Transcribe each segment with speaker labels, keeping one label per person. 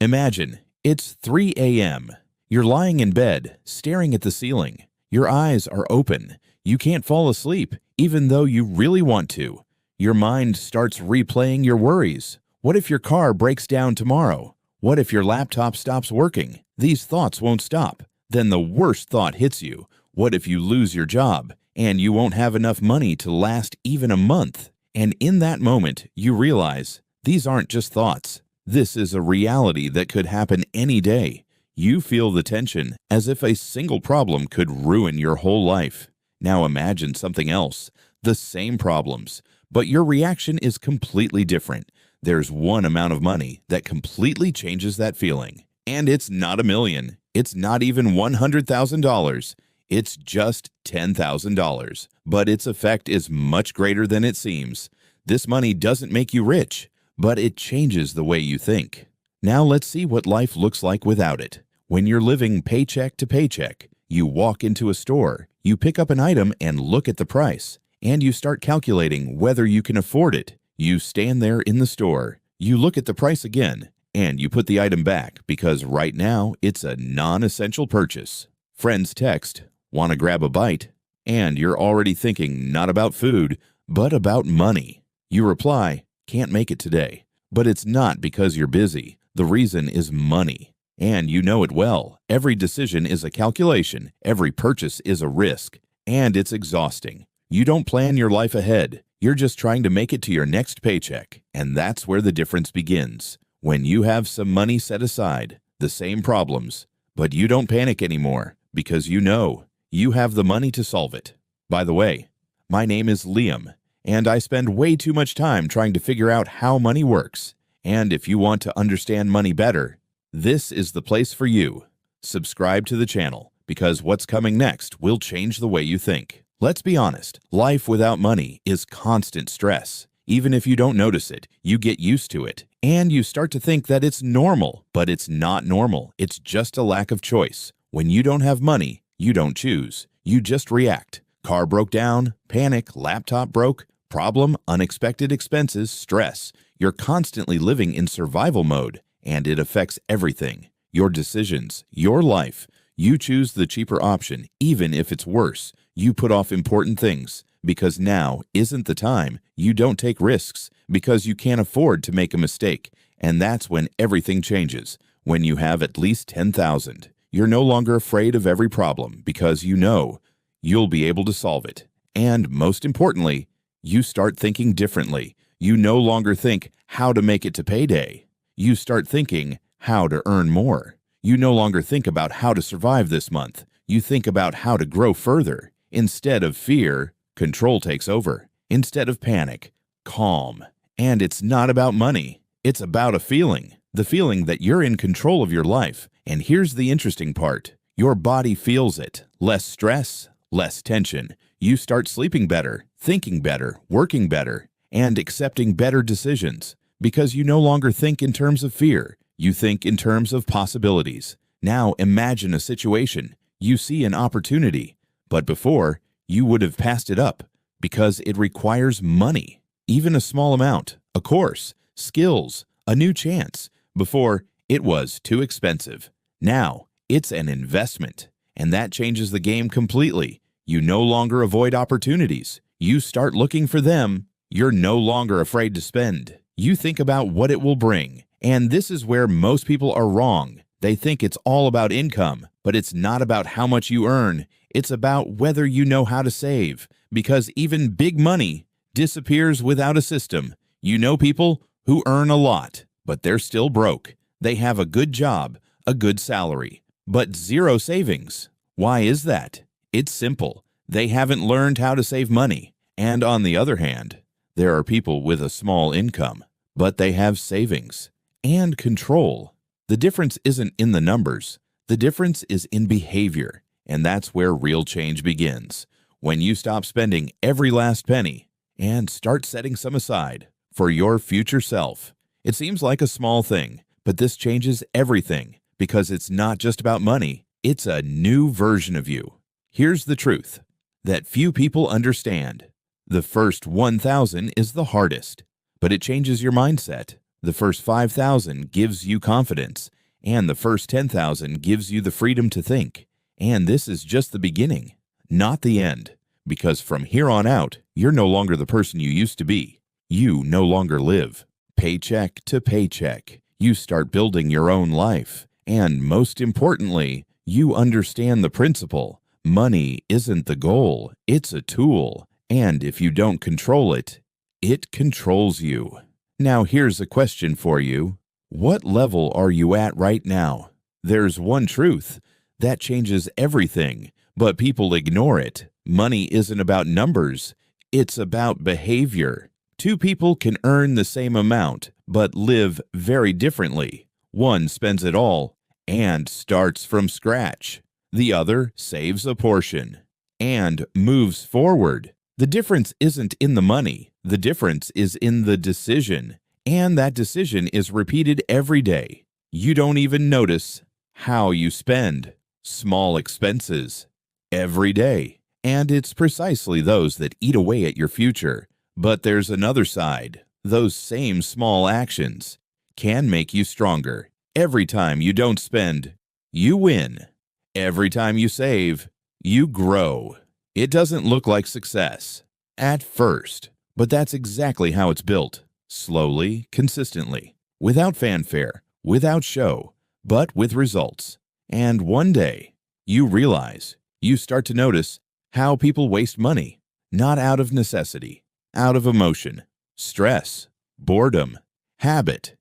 Speaker 1: Imagine it's 3 a.m. You're lying in bed, staring at the ceiling. Your eyes are open. You can't fall asleep, even though you really want to. Your mind starts replaying your worries. What if your car breaks down tomorrow? What if your laptop stops working? These thoughts won't stop. Then the worst thought hits you. What if you lose your job and you won't have enough money to last even a month? And in that moment, you realize these aren't just thoughts. This is a reality that could happen any day. You feel the tension as if a single problem could ruin your whole life. Now imagine something else, the same problems, but your reaction is completely different. There's one amount of money that completely changes that feeling. And it's not $1 million. It's not even $100,000. It's just $10,000. But its effect is much greater than it seems. This money doesn't make you rich, but it changes the way you think. Now let's see what life looks like without it. When you're living paycheck to paycheck, you walk into a store, you pick up an item and look at the price, and you start calculating whether you can afford it. You stand there in the store, you look at the price again, and you put the item back because right now it's a non-essential purchase. Friends text, "Want to grab a bite?" And you're already thinking not about food, but about money. You reply, "Can't make it today." But it's not because you're busy. The reason is money. And you know it well. Every decision is a calculation. Every purchase is a risk. And it's exhausting. You don't plan your life ahead. You're just trying to make it to your next paycheck. And that's where the difference begins. When you have some money set aside, the same problems, but you don't panic anymore because you know you have the money to solve it. By the way, my name is Liam, and I spend way too much time trying to figure out how money works. And if you want to understand money better, this is the place for you. Subscribe to the channel because what's coming next will change the way you think. Let's be honest, life without money is constant stress. Even if you don't notice it, you get used to it, and you start to think that it's normal, but it's not normal. It's just a lack of choice. When you don't have money, you don't choose. You just react. Car broke down, panic, laptop broke, problem, unexpected expenses, stress. You're constantly living in survival mode, and it affects everything. Your decisions, your life. You choose the cheaper option, even if it's worse. You put off important things because now isn't the time. You don't take risks because you can't afford to make a mistake. And that's when everything changes. When you have at least 10,000, you're no longer afraid of every problem because you know you'll be able to solve it. And most importantly, you start thinking differently. You no longer think how to make it to payday. You start thinking how to earn more. You no longer think about how to survive this month. You think about how to grow further. Instead of fear, control takes over. Instead of panic, calm. And it's not about money. It's about a feeling. The feeling that you're in control of your life. And here's the interesting part. Your body feels it. Less stress, less tension. You start sleeping better, thinking better, working better, and accepting better decisions. Because you no longer think in terms of fear. You think in terms of possibilities. Now imagine a situation. You see an opportunity. But before, you would have passed it up because it requires money, even a small amount, a course, skills, a new chance. Before, it was too expensive. Now, it's an investment, and that changes the game completely. You no longer avoid opportunities. You start looking for them. You're no longer afraid to spend. You think about what it will bring, and this is where most people are wrong. They think it's all about income, but it's not about how much you earn. It's about whether you know how to save, because even big money disappears without a system. You know people who earn a lot, but they're still broke. They have a good job, a good salary, but zero savings. Why is that? It's simple. They haven't learned how to save money. And on the other hand, there are people with a small income, but they have savings and control. The difference isn't in the numbers. The difference is in behavior. And that's where real change begins. When you stop spending every last penny and start setting some aside for your future self. It seems like a small thing, but this changes everything because it's not just about money. It's a new version of you. Here's the truth that few people understand. The first 1,000 is the hardest, but it changes your mindset. The first 5,000 gives you confidence, and the first 10,000 gives you the freedom to think. And this is just the beginning, not the end, because from here on out, you're no longer the person you used to be. You no longer live paycheck to paycheck. You start building your own life. And most importantly, you understand the principle. Money isn't the goal, it's a tool. And if you don't control it, it controls you. Now here's a question for you. What level are you at right now? There's one truth that changes everything, but people ignore it. Money isn't about numbers, it's about behavior. Two people can earn the same amount, but live very differently. One spends it all and starts from scratch. The other saves a portion and moves forward. The difference isn't in the money. The difference is in the decision. And that decision is repeated every day. You don't even notice how you spend small expenses every day. And it's precisely those that eat away at your future. But there's another side. Those same small actions can make you stronger. Every time you don't spend, you win. Every time you save, you grow. It doesn't look like success at first, but that's exactly how it's built. Slowly, consistently, without fanfare, without show, but with results. And one day, you realize, you start to notice how people waste money, not out of necessity, out of emotion, stress, boredom, habit,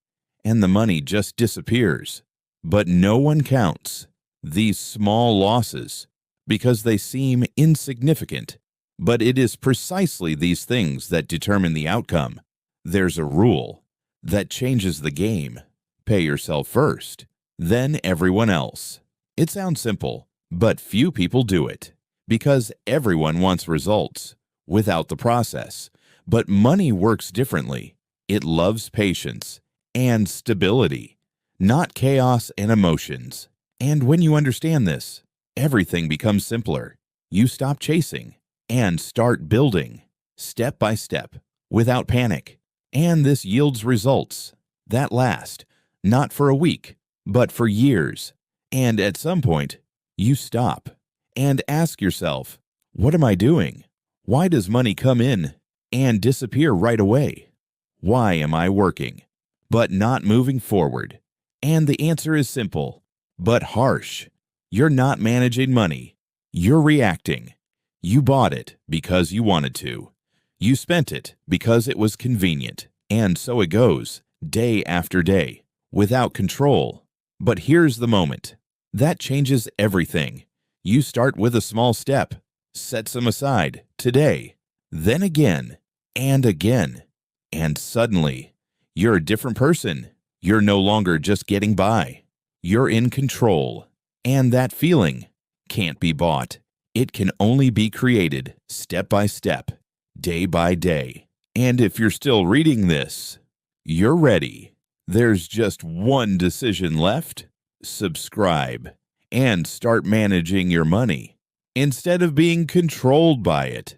Speaker 1: and the money just disappears. But no one counts these small losses because they seem insignificant. But it is precisely these things that determine the outcome. There's a rule that changes the game. Pay yourself first, then everyone else. It sounds simple, but few people do it because everyone wants results without the process. But money works differently. It loves patience and stability, not chaos and emotions. And when you understand this, everything becomes simpler. You stop chasing and start building, step by step, without panic. And this yields results that last, not for a week, but for years. And at some point, you stop and ask yourself, what am I doing? Why does money come in and disappear right away? Why am I working, but not moving forward? And the answer is simple, but harsh. You're not managing money. You're reacting. You bought it because you wanted to. You spent it because it was convenient. And so it goes, day after day, without control. But here's the moment. That changes everything. You start with a small step. Set some aside today, then again, and again. And suddenly, you're a different person. You're no longer just getting by. You're in control. And that feeling can't be bought. It can only be created step by step, day by day. And if you're still reading this, you're ready. There's just one decision left. Subscribe and start managing your money instead of being controlled by it.